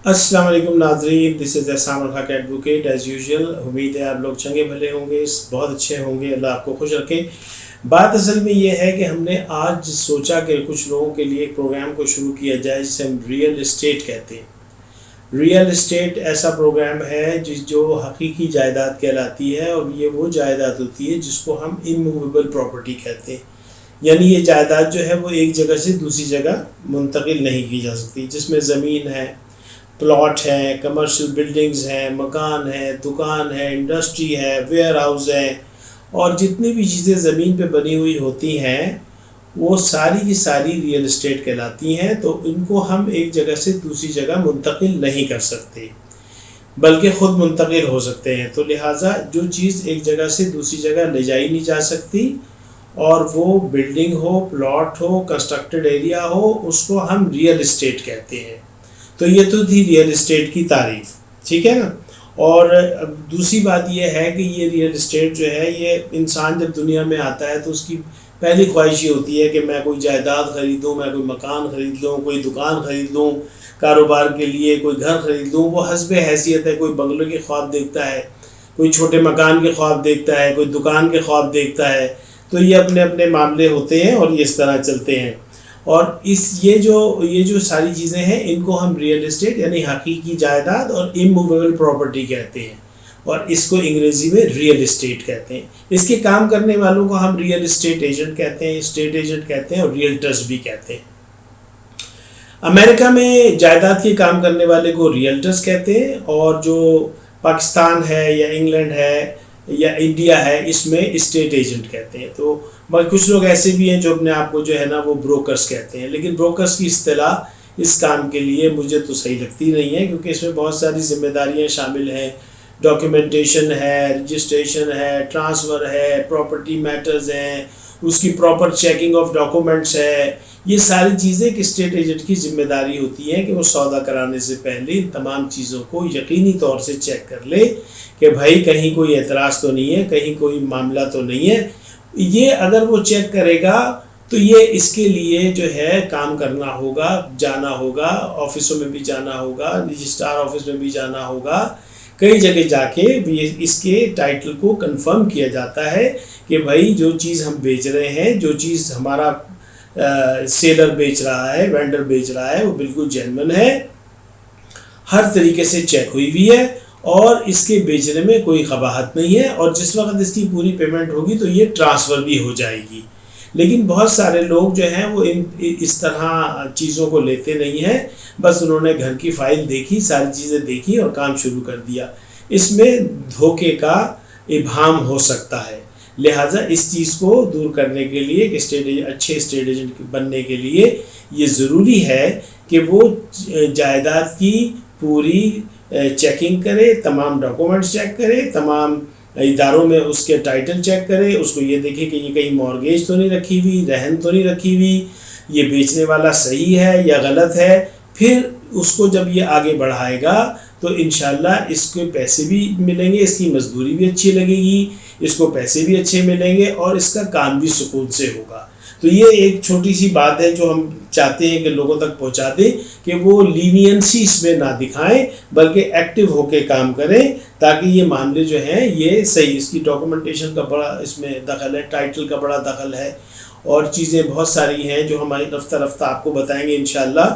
अस्सलाम वालेकुम नाजरीन, दिस इज़ एहसान ul Haq advocate as usual. उम्मीद है आप लोग चंगे भले होंगे, बहुत अच्छे होंगे, अल्लाह आपको खुश रखे। बात असल में ये है कि हमने आज सोचा कि कुछ लोगों के लिए एक प्रोग्राम को शुरू किया जाए जिसे हम रियल इस्टेट कहते हैं। रियल इस्टेट ऐसा प्रोग्राम है जो हकीकी जायदाद कहलाती है, और ये वो जायदाद होती है जिसको हम इमूवेबल प्रॉपर्टी कहते हैं। यानी ये जायदाद जो है वो एक जगह से दूसरी जगह मुंतकिल नहीं की जा सकती, जिसमें ज़मीन है, प्लॉट है, कमर्शियल बिल्डिंग्स हैं, मकान है, दुकान है, इंडस्ट्री है, वेयर हाउस है, और जितनी भी चीज़ें ज़मीन पे बनी हुई होती हैं वो सारी की सारी रियल इस्टेट कहलाती हैं। तो इनको हम एक जगह से दूसरी जगह मुंतकिल नहीं कर सकते, बल्कि ख़ुद मुंतकिल हो सकते हैं। तो लिहाजा जो चीज़ एक जगह से दूसरी जगह ले जाई नहीं जा सकती, और वो बिल्डिंग हो, प्लॉट हो, कंस्ट्रक्टेड एरिया हो, उसको हम रियल इस्टेट कहते हैं। तो ये तो थी रियल इस्टेट की तारीफ, ठीक है ना। और दूसरी बात ये है कि ये रियल इस्टेट जो है, ये इंसान जब दुनिया में आता है तो उसकी पहली ख्वाहिश ये होती है कि मैं कोई जायदाद ख़रीदूँ, मैं कोई मकान ख़रीद लूँ, कोई दुकान ख़रीद लूँ, कारोबार के लिए कोई घर ख़रीद लूँ। वो हस्बे हैसियत है, कोई बंगले के ख्वाब देखता है, कोई छोटे मकान के ख्वाब देखता है, कोई दुकान के ख्वाब देखता है। तो ये अपने अपने मामले होते हैं और ये इस तरह चलते हैं। और ये जो सारी चीज़ें हैं, इनको हम रियल इस्टेट यानी हकीकी जायदाद और इमूवेबल प्रॉपर्टी कहते हैं, और इसको अंग्रेज़ी में रियल इस्टेट कहते हैं। इसके काम करने वालों को हम रियल इस्टेट एजेंट कहते हैं, स्टेट एजेंट कहते हैं, और रियल्टर्स भी कहते हैं। अमेरिका में जायदाद के काम करने वाले को रियल्टर्स कहते हैं, और जो पाकिस्तान है या इंग्लैंड है या इंडिया है, इसमें स्टेट एजेंट कहते हैं। तो कुछ लोग ऐसे भी हैं जो अपने आप को जो है ना वो ब्रोकर्स कहते हैं, लेकिन ब्रोकर्स की इस्तिलाह इस काम के लिए मुझे तो सही लगती नहीं है, क्योंकि इसमें बहुत सारी जिम्मेदारियां शामिल हैं। डॉक्यूमेंटेशन है, रजिस्ट्रेशन है, ट्रांसफ़र है, प्रॉपर्टी मैटर्स हैं, उसकी प्रॉपर चेकिंग ऑफ डॉक्यूमेंट्स है। ये सारी चीज़ें एक स्टेट एजेंट की जिम्मेदारी होती है कि वो सौदा कराने से पहले इन तमाम चीज़ों को यकीनी तौर से चेक कर ले कि भाई कहीं कोई एतराज़ तो नहीं है, कहीं कोई मामला तो नहीं है। ये अगर वो चेक करेगा तो ये इसके लिए जो है काम करना होगा, जाना होगा, ऑफिसों में भी जाना होगा, रजिस्ट्रार ऑफिस में भी जाना होगा, कई जगह जाके इसके टाइटल को कंफर्म किया जाता है कि भाई जो चीज़ हम बेच रहे हैं, जो चीज़ हमारा सेलर बेच रहा है, वेंडर बेच रहा है, वो बिल्कुल जेन्युइन है, हर तरीके से चेक हुई हुई है, और इसके बेचने में कोई कबाहत नहीं है। और जिस वक्त इसकी पूरी पेमेंट होगी तो ये ट्रांसफ़र भी हो जाएगी। लेकिन बहुत सारे लोग जो हैं वो इस तरह चीज़ों को लेते नहीं हैं, बस उन्होंने घर की फ़ाइल देखी, सारी चीज़ें देखी और काम शुरू कर दिया। इसमें धोखे का इबाम हो सकता है। लिहाजा इस चीज़ को दूर करने के लिए एक अच्छे स्टेट एजेंट बनने के लिए ये ज़रूरी है कि वो जायदाद की पूरी चेकिंग करे, तमाम डॉक्यूमेंट्स चेक करे, तमाम इदारों में उसके टाइटल चेक करे, उसको ये देखे कि ये कहीं मॉर्गेज तो नहीं रखी हुई, रहन तो नहीं रखी हुई, ये बेचने वाला सही है या गलत है। फिर उसको जब ये आगे बढ़ाएगा तो इंशाल्लाह इसके पैसे भी मिलेंगे, इसकी मजदूरी भी अच्छी लगेगी, इसको पैसे भी अच्छे मिलेंगे, और इसका काम भी सुकून से होगा। तो ये एक छोटी सी बात है जो हम चाहते हैं कि लोगों तक पहुंचा दें, कि वो लीनियंसी इसमें ना दिखाएं, बल्कि एक्टिव होकर काम करें, ताकि ये मामले जो हैं ये सही। इसकी डॉक्यूमेंटेशन का बड़ा इसमें दखल है, टाइटल का बड़ा दखल है, और चीज़ें बहुत सारी हैं जो हमारी रफ्ता रफ्ता आपको बताएंगे इंशाल्लाह।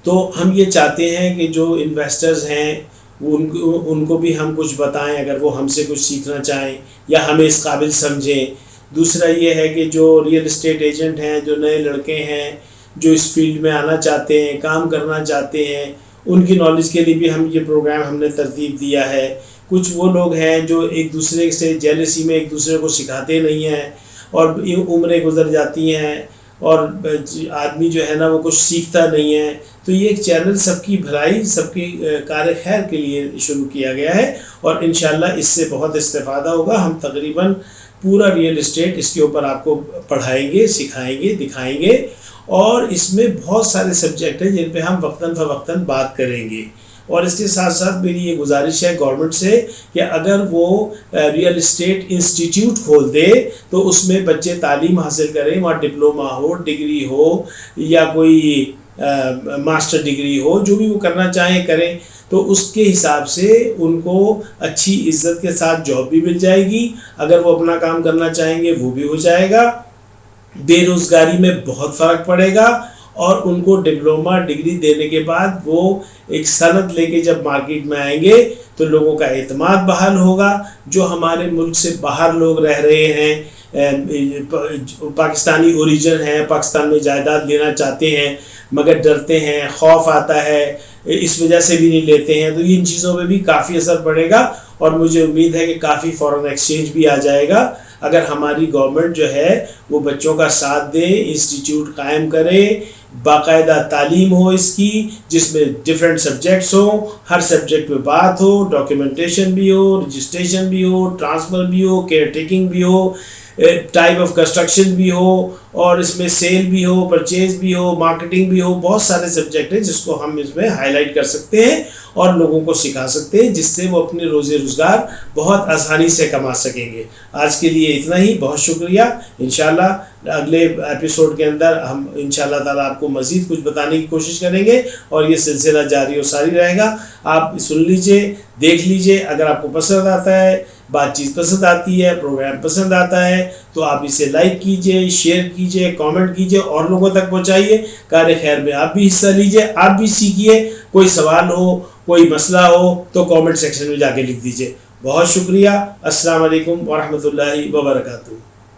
तो हम ये चाहते हैं कि जो इन्वेस्टर्स हैं उनको भी हम कुछ बताएं, अगर वो हमसे कुछ सीखना चाहें या हमें इस काबिल समझें। दूसरा ये है कि जो रियल इस्टेट एजेंट हैं, जो नए लड़के हैं जो इस फील्ड में आना चाहते हैं, काम करना चाहते हैं, उनकी नॉलेज के लिए भी हम ये प्रोग्राम हमने तरतीब दिया है। कुछ वो लोग हैं जो एक दूसरे से जेलसी में एक दूसरे को सिखाते नहीं हैं, और उम्रें गुजर जाती हैं और आदमी जो है ना वो कुछ सीखता नहीं है। तो ये एक चैनल सबकी भलाई, सबकी कार खैर के लिए शुरू किया गया है, और इंशाल्लाह इससे बहुत इस्तेफादा होगा। हम तकरीबन पूरा रियल इस्टेट इसके ऊपर आपको पढ़ाएंगे, सिखाएंगे, दिखाएंगे, और इसमें बहुत सारे सब्जेक्ट हैं जिन पे हम वक्तन फ़वक्तन बात करेंगे। और इसके साथ साथ मेरी ये गुजारिश है गवर्नमेंट से कि अगर वो रियल इस्टेट इंस्टीट्यूट खोल दे तो उसमें बच्चे तालीम हासिल करें, वहाँ डिप्लोमा हो, डिग्री हो, या कोई ماسٹر ڈگری ہو، جو بھی وہ کرنا چاہیں کریں، تو اس کے حساب سے ان کو اچھی عزت کے ساتھ جاب بھی مل جائے گی، اگر وہ اپنا کام کرنا چاہیں گے وہ بھی ہو جائے گا، بے روزگاری میں بہت فرق پڑے گا، اور ان کو ڈپلومہ ڈگری دینے کے بعد وہ ایک سند لے کے جب مارکیٹ میں آئیں گے تو لوگوں کا اعتماد بحال ہوگا۔ جو ہمارے ملک سے باہر لوگ رہ رہے ہیں، پاکستانی اوریجن ہیں، پاکستان میں جائیداد لینا چاہتے ہیں مگر ڈرتے ہیں، خوف آتا ہے، اس وجہ سے بھی نہیں لیتے ہیں، تو ان چیزوں پہ بھی کافی اثر پڑے گا، اور مجھے امید ہے کہ کافی فورن ایکسچینج بھی آ جائے گا اگر ہماری گورنمنٹ جو ہے وہ بچوں کا ساتھ دے، انسٹیٹیوٹ قائم کرے، باقاعدہ تعلیم ہو اس کی، جس میں ڈفرینٹ سبجیکٹس ہوں، ہر سبجیکٹ پہ بات ہو، ڈاکیومنٹیشن بھی ہو، رجسٹریشن بھی ہو، ٹرانسفر بھی ہو، کیئر ٹیکنگ بھی ہو، ٹائپ آف کنسٹرکشن بھی ہو، اور اس میں سیل بھی ہو، پرچیز بھی ہو، مارکیٹنگ بھی ہو، بہت سارے سبجیکٹ ہیں جس کو ہم اس میں ہائی لائٹ کر سکتے ہیں اور لوگوں کو سکھا سکتے ہیں، جس سے وہ اپنے روزی روزگار بہت آسانی سے کما سکیں گے۔ آج کے لیے اتنا ہی، بہت شکریہ۔ انشاءاللہ اگلے ایپیسوڈ کے اندر ہم انشاءاللہ تعالیٰ آپ کو مزید کچھ بتانے کی کوشش کریں گے، اور یہ سلسلہ جاری و ساری رہے گا۔ آپ سن لیجئے، دیکھ لیجئے، اگر آپ کو پسند آتا ہے، بات چیت پسند آتی ہے، پروگرام پسند آتا ہے، تو آپ اسے لائک کیجئے، شیئر کیجئے، کامنٹ کیجئے اور لوگوں تک پہنچائیے۔ کار خیر میں آپ بھی حصہ لیجئے، آپ بھی سیکھیے، کوئی سوال ہو، کوئی مسئلہ ہو تو کامنٹ سیکشن میں جا کے لکھ دیجئے۔ بہت شکریہ۔ السلام علیکم ورحمۃ اللہ وبرکاتہ۔